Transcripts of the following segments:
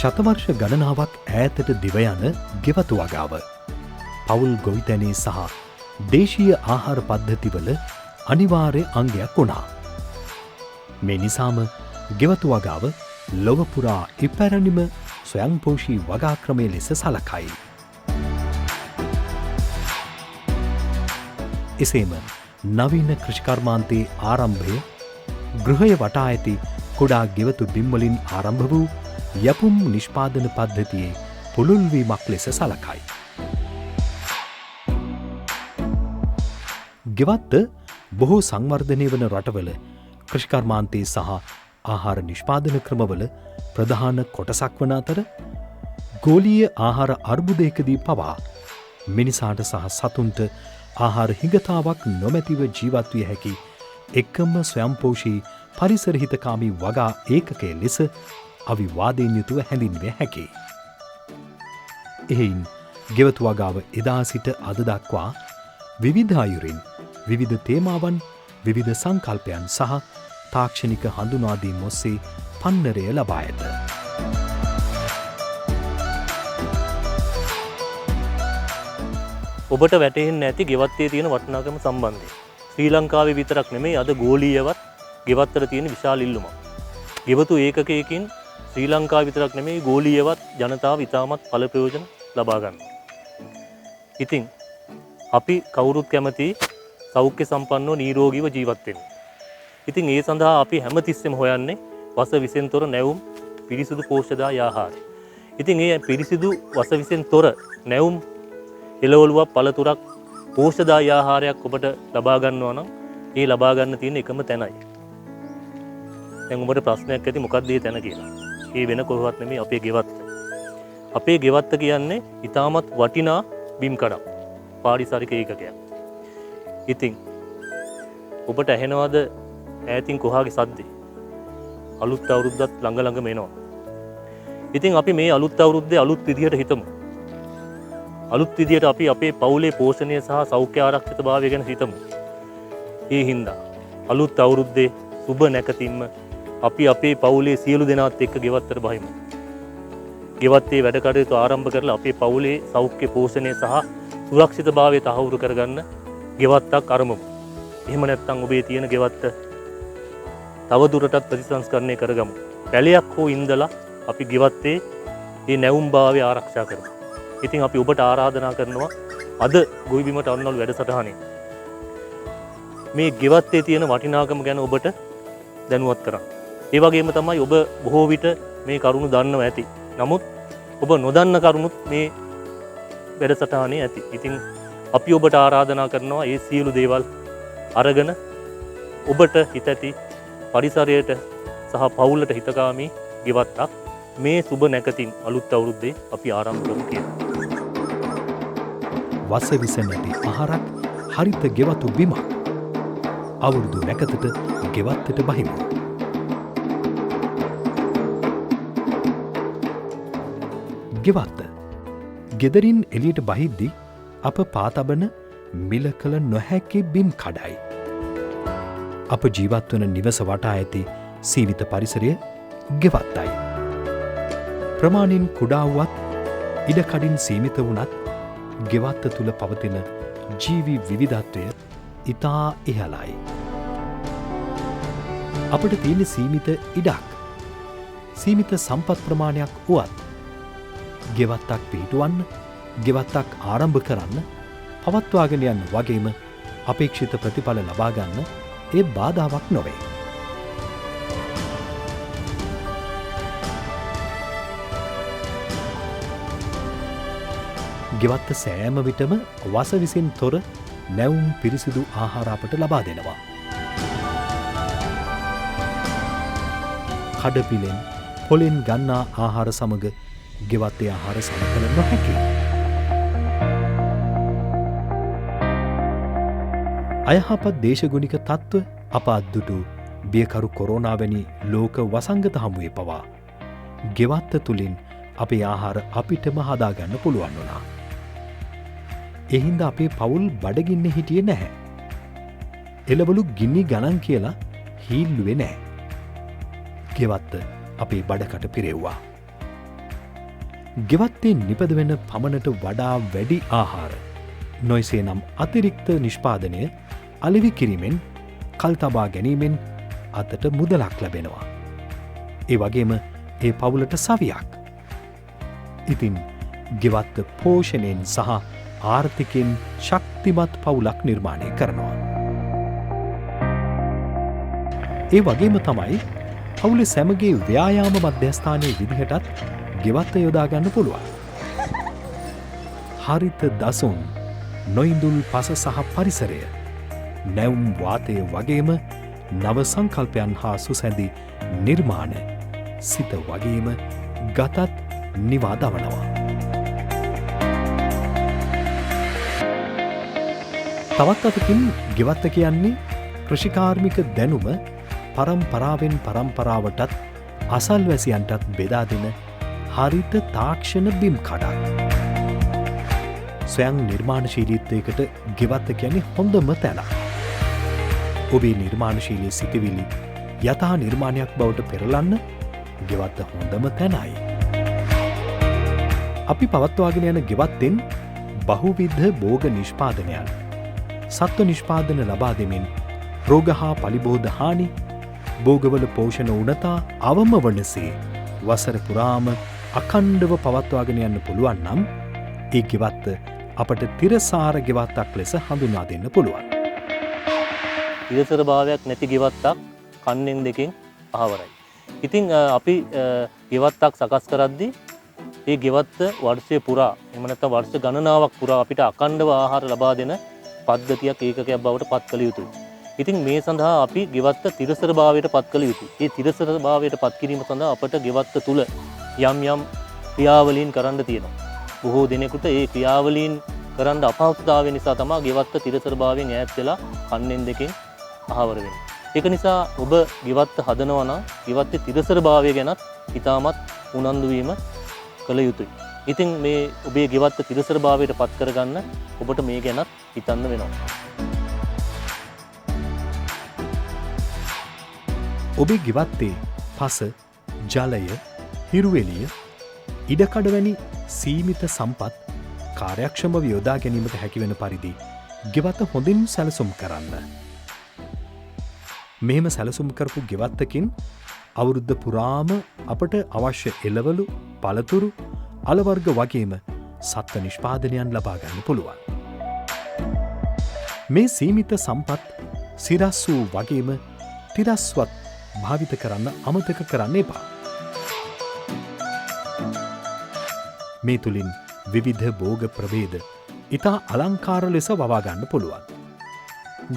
ශතවර්ෂ ගණනාවක් ඈතට දිවයන ගෙවතු වගාව පවුල් ගොවිතැනේ සහ දේශීය ආහාර පද්ධතිවල අනිවාර්ය අංගයක් වුණා. මේ නිසාම ගෙවතු වගාව ලොවපුරා ඉපැරණිම ස්වයංපෝෂී වගාක්‍රමය ලෙස සලකයි. එසේම නවීන කෘෂිකර්මාන්තයේ ආරම්භය ගෘහය වටා ඇති කුඩා ගෙවතු බිම්වලින් ආරම්භ වූ යපුම් නිෂ්පාදන පද්ධතියේ පුළුල්වීමක් ලෙස සලකයි. ගෙවත්ත බොහෝ සංවර්ධනය වන රටවල කෘෂිකර්මාන්තයේ සහ ආහාර නිෂ්පාදන ක්‍රමවල ප්‍රධාන කොටසක් වන අතර ගෝලීය ආහාර අර්බුදයකදී පවා මිනිසාට සහ සතුන්ට ආහාර හිඟතාවක් නොමැතිව ජීවත් විය හැකි එකම ස්වයංපෝෂී පරිසරහිතකාමී වගා ඒකකය ලෙස අවිවාදයෙන් යුතුව හැඳින්විය හැකියි. එහෙයින් ගෙවතු වගාව එදා සිට අද දක්වා විවිධ අයුරින් විවිධ තේමාවන් විවිධ සංකල්පයන් සහ තාක්ෂණික හඳුනාදීම් ඔස්සේ පන්නරය ලබා ඇත. ඔබට වැටහෙන්නේ නැති ගෙවත්තේ තියෙන වටිනාකම සම්බන්ධයෙන් ශ්‍රී ලංකාවේ විතරක් නෙමෙයි අද ගෝලීයවත් ගෙවත්තට තියෙන විශාල ඉල්ලුමක්. ගෙවතු ඒකකයකින් ශ්‍රී ලංකාව විතරක් නෙමෙයි ගෝලීයවත් ජනතාව ඉතාමත් ඵල ප්‍රයෝජන ලබා ගන්නවා. ඉතින් අපි කවුරුත් කැමති සෞඛ්‍ය සම්පන්නව නිරෝගීව ජීවත් වෙන්න. ඉතින් ඒ සඳහා අපි හැමතිස්සෙම හොයන්නේ වස විසෙන් තොර නැවුම් පිරිසිදු පෝෂ්‍යදායී ආහාරය. ඉතින් ඒ පිරිසිදු වස විසෙන් තොර නැවුම් එළවලුවක් පළතුරක් පෝෂ්‍යදායී ආහාරයක් ඔබට ලබා ගන්නවා නම් ඒ ලබා ගන්න තියෙන එකම තැනයි. දැන් ඔබට ප්‍රශ්නයක් ඇති මොකක්ද මේ තැන කියලා. ඒ වෙන කොහොමවත් නෙමෙයි අපේ ගෙවත්ත. අපේ ගෙවත්ත කියන්නේ ඊටමත් වටිනා බිම් කඩක්. පාරිසරික ඒකකයක්. ඉතින් ඔබට ඇහෙනවද ඈතින් කොහාගේ සද්දේ? අලුත් අවුරුද්දත් ළඟ ළඟම එනවා. ඉතින් අපි මේ අලුත් අවුරුද්දේ අලුත් විදිහට හිතමු. අලුත් විදිහට අපි අපේ පවුලේ පෝෂණය සහ සෞඛ්‍ය ආරක්ෂිතභාවය ගැන හිතමු. ඒ හින්දා අලුත් අවුරුද්දේ සුබ නැකතින්ම අපි අපේ පවුලේ සියලු දෙනාත් එක්ක ගෙවත්තට බහිමු. ගෙවත්තේ වැඩ කටයුතු ආරම්භ කරලා අපේ පවුලේ සෞඛ්‍ය පෝෂණය සහ සුරක්ෂිතභාවය තහවුරු කරගන්න ගෙවත්තක් අරමුමු. එහෙම නැත්නම් ඔබේ තියෙන ගෙවත්ත තව දුරටත් ප්‍රතිසංස්කරණය කරගමු. පැලයක් හෝ ඉඳලා අපි ගෙවත්තේ මේ නැවුම්භාවය ආරක්ෂා කරමු. ඉතින් අපි ඔබට ආරාධනා කරනවා අද ගොවිබිමට අන්නවලු වැඩසටහනේ මේ ගෙවත්තේ තියෙන වටිනාකම ගැන ඔබට දැනුවත් කරන්න. ඒ වගේම තමයි ඔබ බොහෝ විට මේ කරුණු දන්නවා ඇති. නමුත් ඔබ නොදන්න කරුණුත් මේ වැඩසටහනේ ඇති. ඉතින් අපි ඔබට ආරාධනා කරනවා මේ සියලු දේවල් අරගෙන ඔබට හිත ඇති පරිසරයට සහ පවුලට හිතකාමී ගෙවත්තක් මේ සුබ නැකතින් අලුත් අවුරුද්දේ අපි ආරම්භ කරමු කියලා. වස විස නැති ආහාරක් හරිත ගෙවතු බිමක්. අවුරුදු නැකතට ගෙවත්තට බහිමු. ගෙවත්ත ගෙදරින් එළියට බහිද්දි අප පාතබන මිල කළ නොහැකි බිම් කඩයි. අප ජීවත්වන නිවස වටා ඇති සීවිත පරිසරය ගෙවත්තයි. ප්‍රමාණින් කුඩාවුවත් ඉඩකඩින් සීමිත වුණත් ගෙවත්ත තුළ පවතින ජීවි විවිධත්වය ඉතා ඉහළයි. අපට තියෙන සීමිත ඉඩක් සීමිත සම්පත් ප්‍රමාණයක් වුවත් ගෙවත්තක් පිහිටුවන්න ගෙවත්තක් ආරම්භ කරන්න පවත්වාගෙන යන්න වගේම අපේක්ෂිත ප්‍රතිඵල ලබාගන්න ඒ බාධාවක් නොවේ. ගෙවත්ත සෑම විටම වස විසින් තොර නැවුම් පිරිසිදු ආහාර අපට ලබා දෙනවා. කඩපිලෙන් පොලෙන් ගන්නා ආහාර සමග ගෙවත්තේ ආහාර සමකල නොහැකි. අයහපත් දේශගුණික තත්ත්ව අප අත්දුටු බියකරු කොරෝනා වැනි ලෝක වසංගත හමුවේ පවා ගෙවත්ත තුළින් අපේ ආහාර අපිටම හදාගන්න පුළුවන් වුණා. එහින්ද අපේ පවුල් බඩගින්න හිටියේ නැහැ. එළවලු ගිනි ගණන් කියලා හීල්ලුවේ නැහැ. ගෙවත්ත අපේ බඩකට පිරෙව්වා. ගෙවත්තේ නිපද වෙන පමණට වඩා වැඩි ආහාර නොයසේ නම් අතිරික්ත නිෂ්පාදනය අලිවි කිරීමෙන් කල් තබා ගැනීමෙන් අතට මුදලක් ලැබෙනවා. ඒ වගේම ඒ පවුලට සවියක්. ඉතින් ගෙවත්ත පෝෂණයෙන් සහ ආර්ථිකෙන් ශක්තිමත් පවුලක් නිර්මාණය කරනවා. ඒ වගේම තමයි පවුලේ සැමගේ ව්‍යායාම මධ්‍යස්ථානයේ විදිහටත් ගෙවත්ත යොදාගන්න පුළුවන්. හරිත දසුන්, නොයිඳුල් පස සහ පරිසරය, නැවුම් වාතය වගේම නව සංකල්පයන් හා සුසැඳි නිර්මාණ සිත වගේම ගතත් නිවා දවනවා. තවත් අතකින් ගෙවත්ත කියන්නේ කෘෂිකාර්මික දැනුම පරම්පරාවෙන් පරම්පරාවටත් අසල්වැසියන්ටත් බෙදා දෙන හරිත තාක්ෂණ බිම් කඩක්. ස්වයං නිර්මාණශීලීත්වයකට ගෙවත්ත කියන්නේ හොඳම තැන. ඔබේ නිර්මාණශීලී සිතිවිලි යථා නිර්මාණයක් බවට පෙරලන්න ගෙවත්ත හොඳම තැනයි. අපි පවත්වාගෙන යන ගෙවත්තෙන් බහුවිධ භෝග නිෂ්පාදනයන් සත්ව නිෂ්පාදන ලබා දෙමින් රෝග හා පලිබෝධ හානි භෝගවල පෝෂණ උනතා අවම වනසේ වසර පුරාම අකණ්ඩව පවත්වාගෙන යන්න පුළුවන් නම් ඒ ගෙවත්ත අපට තිරසාර ගෙවත්තක් ලෙස හඳුනා දෙන්න පුළුවන්. තිරසර භාවයක් නැති ගෙවත්තක් කන්නෙන් දෙකෙන් අහවරයි. ඉතින් අපි ගෙවත්තක් සකස් කරද්දී ඒ ගෙවත්ත වර්ෂය පුරා එහෙම නැත්නම් වර්ෂ ගණනාවක් පුරා අපිට අකණ්ඩව ආහාර ලබා දෙන පද්ධතියක් ඒකකයක් බවට පත් කළ යුතුයි. ඉතින් මේ සඳහා අපි ගෙවත්ත තිරසර භාවයට පත් කළ යුතුයි. මේ තිරසර භාවයට පත් කිරීම සඳහා අපට ගෙවත්ත තුල යම් යම් ක්‍රියාවලීන් කරන්න තියෙනවා. බොහෝ දෙනෙකුට ඒ ක්‍රියාවලීන් කරන්න අපහසුතාවය නිසා තමයි ගෙවත්ත තිරසර භාවයෙන් ඈත් වෙලා කන්නෙන් දෙකෙන් අහවර වෙන්නේ. ඒක නිසා ඔබ ගෙවත්ත හදනවා නම් ගෙවත්තේ තිරසර භාවය ගැනත් ඉතාමත් උනන්දු වීම කළ යුතුයි. ඉතින් මේ ඔබේ ගෙවත්ත තිරසර භාවයට පත් කරගන්න ඔබට මේ ගැනත් හිතන්න වෙනවා. ඔබේ ගෙවත්තේ පස, ජලය, හිරුවෙලිය, ඉඩකඩ වැනි සීමිත සම්පත් කාර්යක්ෂමව යොදා ගැනීමට හැකිවෙන පරිදි ගෙවත්ත හොඳින් සැලසුම් කරන්න. මෙහෙම සැලසුම් කරපු ගෙවත්තකින් අවුරුද්ධ පුරාම අපට අවශ්‍ය එළවලු, පළතුරු, අලවර්ග වගේම සත්ව නිෂ්පාදනයන් ලබාගන්න පුළුවන්. මේ සීමිත සම්පත් සිරස් වූ වගේම තිරස්වත් භාවිත කරන්න අමතක කරන්න එපා. මේ තුළින් විවිධ භෝග ප්‍රවේද ඉතා අලංකාර ලෙස වවාගන්න පුළුවන්.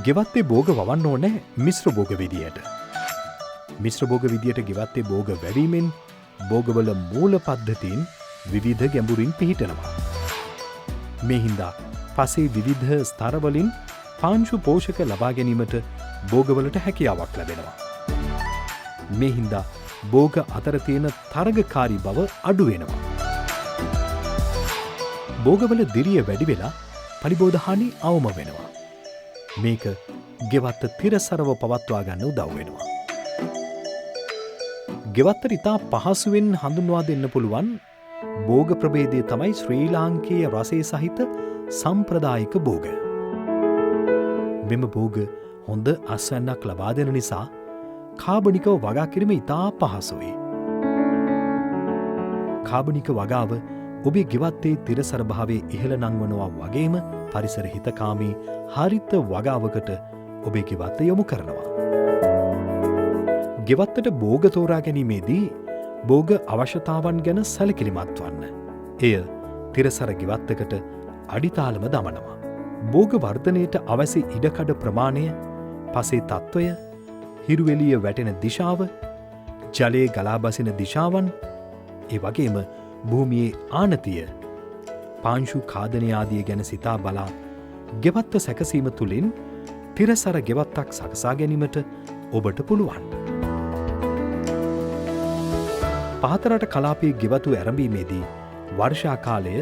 ගෙවත්තේ භෝග වවන්න ඕනෑ මිශ්‍ර භෝග විදියට. මිශ්‍ර භෝග විදියට ගෙවත්තේ භෝග වැවීමෙන් භෝගවල මූල පද්ධතීන් විවිධ ගැඹුරින් පිහිටනවා. මේ හින්දා පසේ විවිධ ස්තරවලින් පාංශු පෝෂක ලබා ගැනීමට භෝගවලට හැකියාවක් ලැබෙනවා. මේ හින්දා භෝග අතර තියෙන තරගකාරී බව අඩු වෙනවා. භෝගවල දිරිය වැඩි වෙලා පලිබෝධහානි අවම වෙනවා. මේක ගෙවත්ත තිරසරව පවත්වා ගන්න උදව් වෙනවා. ගෙවත්තට ඉතා පහසුවෙන් හඳුන්වා දෙන්න පුළුවන් භෝග ප්‍රභේදය තමයි ශ්‍රී ලාංකීය රසය සහිත සම්ප්‍රදායික භෝග. මෙම භෝග හොඳ අස්වැන්නක් ලබා දෙන නිසා කාබනිකව වගා කිරීම ඉතා පහසුයි. කාබනික වගාව ඔබේ ගෙවත්තේ තිරසර භාවයේ ඉහළ නංවනවා වගේම පරිසර හිතකාමී හරිත වගාවකට ඔබේ ගෙවත්ත යොමු කරනවා. ගෙවත්තට භෝග තෝරා ගැනීමේදී භෝග අවශ්‍යතාවන් ගැන සැලකිලිමත් වන්න. එය තිරසර ගෙවත්තකට අඩිතාලම දමනවා. භෝග වර්ධනයට අවැසි ඉඩකඩ ප්‍රමාණය, පසේ තත්ත්වය, හිරුවෙලිය වැටෙන දිශාව, ජලයේ ගලාබසින දිශාවන්, ඒ වගේම භූමියේ ආනතිය, පාංශු කාදනයාදිය ගැන සිතා බලා ගෙවත්ත සැකසීම තුළින් තිරසර ගෙවත්තක් සකසා ගැනීමට ඔබට පුළුවන්. පහතරට කලාපයේ ගෙවතු ඇරඹීමේදී වර්ෂා කාලය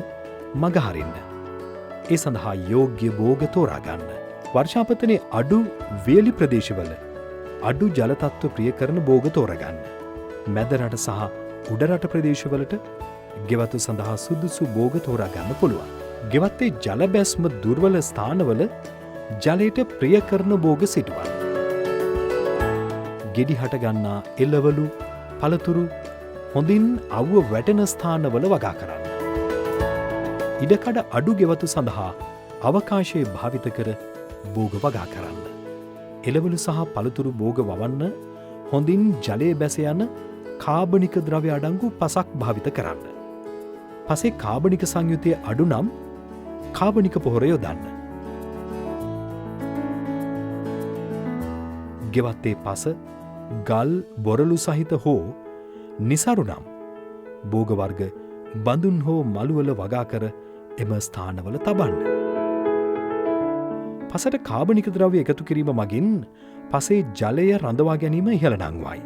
මගහරින්න. ඒ සඳහා යෝග්‍ය භෝග තෝරාගන්න. වර්ෂාපතනයේ අඩු වේලි ප්‍රදේශවල අඩු ජලතත්ව ප්‍රිය කරන භෝග තෝරගන්න. මැදරට සහ උඩරට ප්‍රදේශවලට ගෙවතු සඳහා සුදුසු බෝග තෝරා ගන්න පුළුවන්. ගෙවත්තේ ජල බැස්ම දුර්වල ස්ථානවල ජලයට ප්‍රිය කරන බෝග සිටුවන්. ගෙඩි හටගන්නා එළවලු පළතුරු හොඳින් අව්ව වැටෙන ස්ථානවල වගා කරන්න. ඉඩකඩ අඩු ගෙවතු සඳහා අවකාශයේ භාවිත කර බෝග වගා කරන්න. එළවලු සහ පළතුරු බෝග වවන්න හොඳින් ජලයේ බැස යන කාබනික ද්‍රව්‍ය අඩංගු පසක් භාවිත කරන්න. පසේ කාබනික සංයුතිය අඩු නම් කාබනික පොහොර යොදන්න. ගෙවත්තේ පස ගල් බොරලු සහිත හෝ නිසරු නම් බෝග වර්ග බඳුන් හෝ මළුවල වගා කර එම ස්ථානවල තබන්න. පසට කාබනික ද්‍රව්‍ය එකතු කිරීම මගින් පසේ ජලය රඳවා ගැනීම ඉහළ නංවයි.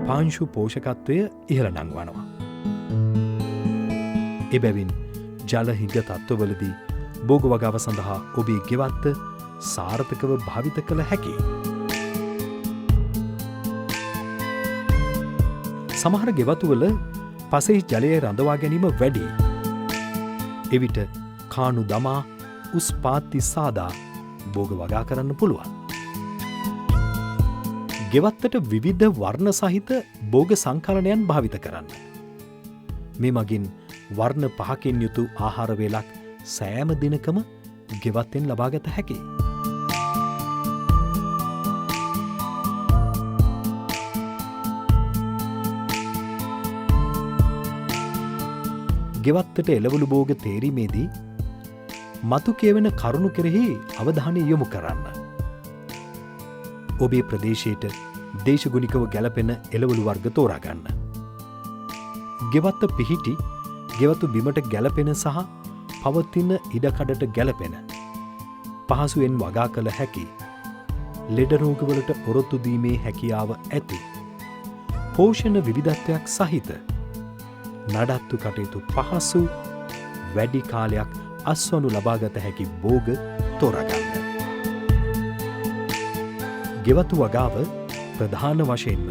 පාංශු පෝෂකත්වය ඉහළ නංවනවා. එබැවින් ජලහිග තත්ත්වවලදී බෝග වගාව සඳහා ඔබේ ගෙවත්ත සාර්ථකව භාවිත කළ හැකි. සමහර ගෙවතුවල පසේ ජලය රඳවා ගැනීම වැඩි. එවිට කානු දමා උස් පාත්ති සාදා බෝග වගා කරන්න පුළුවන්. ගෙවත්තට විවිධ වර්ණ සහිත බෝග සංකලනයන් භාවිත කරන්න. මේ මගින් වර්ණ පහකින් යුතු ආහාර වේලක් සෑම දිනකම ගෙවත්තෙන් ලබාගත හැකි. ගෙවත්තට එළවලු බෝග තේරීමේදී මතු කියවෙන කරුණු කෙරෙහි අවධානය යොමු කරන්න. ඔබේ ප්‍රදේශයට දේශගුණිකව ගැලපෙන එළවලු වර්ග තෝරාගන්න. ගෙවත්ත පිහිටි ගෙවතු බිමට ගැලපෙන සහ පවතින ඉඩකඩට ගැලපෙන පහසුවෙන් වගා කළ හැකි ලෙඩරෝගවලට ඔරොත්තු දීමේ හැකියාව ඇති පෝෂණ විවිධත්වයක් සහිත නඩත්තු කටයුතු පහසු වැඩි කාලයක් අස්වනු ලබාගත හැකි බෝග තෝරාගන්න. ගෙවතු වගාව ප්‍රධාන වශයෙන්ම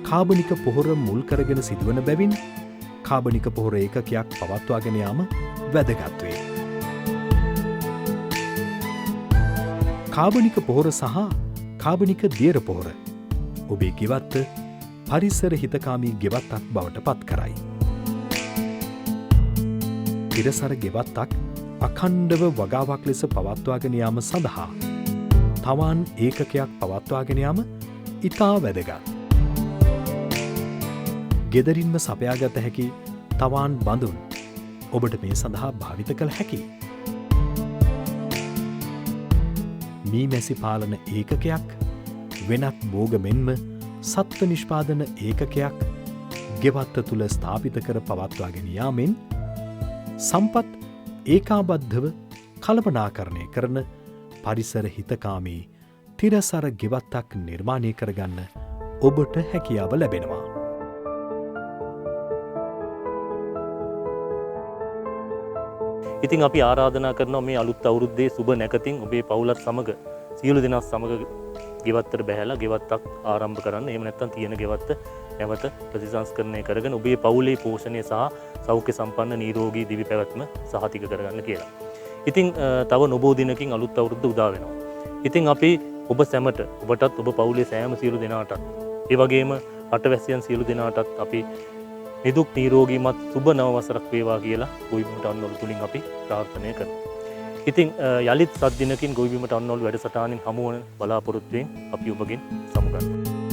කාබනික පොහොර මුල් කරගෙන සිදුවන බැවින් කාබනික පොහොර ඒකකයක් පවත්වාගෙන යාම වැදගත් වේ. කාබනික පොහොර සහ කාබනික දියර පොහොර ඔබේ ගෙවත්ත පරිසර හිතකාමී ගෙවත්තක් බවට පත් කරයි. පිරසර ගෙවත්තක් අඛණ්ඩව වගාවක් ලෙස පවත්වාගෙන යාම සඳහා තවන් ඒකකයක් පවත්වාගෙන යාම ඉතා වැදගත්. ගෙදරින්ම සපයාගත හැකි තවාන් බඳුන් ඔබට මේ සඳහා භාවිත කළ හැකි. මීමැසි පාලන ඒකකයක් වෙනත් බෝග මෙන්ම සත්ව නිෂ්පාදන ඒකකයක් ගෙවත්ත තුළ ස්ථාපිත කර පවත්වාගෙන යාමෙන් සම්පත් ඒකාබද්ධව කළමනාකරණය කරන පරිසර හිතකාමී තිරසර ගෙවත්තක් නිර්මාණය කරගන්න ඔබට හැකියාව ලැබෙනවා. ඉතින් අපි ආරාධනා කරනවා මේ අලුත් අවුරුද්දේ සුබ නැකතින් ඔබේ පවුලත් සමග සියලු දෙනා සමග ගෙවත්තට බැහැලා ගෙවත්තක් ආරම්භ කරන්න. එහෙම නැත්නම් තියෙන ගෙවත්ත නැවත ප්‍රතිසංස්කරණය කරගෙන ඔබේ පවුලේ පෝෂණය සහ සෞඛ්‍ය සම්පන්න නිරෝගී දිවි පැවැත්ම සහතික කරගන්න කියලා. ඉතින් තව නොබෝ දිනකින් අලුත් අවුරුද්ද උදා වෙනවා. ඉතින් අපි ඔබ සැමට ඔබටත් ඔබ පවුලේ සෑම සියලු දෙනාටත් ඒ වගේම රටවැසියන් සියලු දෙනාටත් අපි නිදුක් නිරෝගීමත් සුබ නව වසරක් වේවා කියලා ගොවිබිමට අන්නවලු තුලින් අපි ප්‍රාර්ථනා කරනවා. ඉතින් යලිත් සත් දිනකින් ගොවිබිමට අන්නවලු වැඩසටහනින් හමු වන බලාපොරොත්තුෙන් අපි ඔබගෙන් සමුගන්නවා.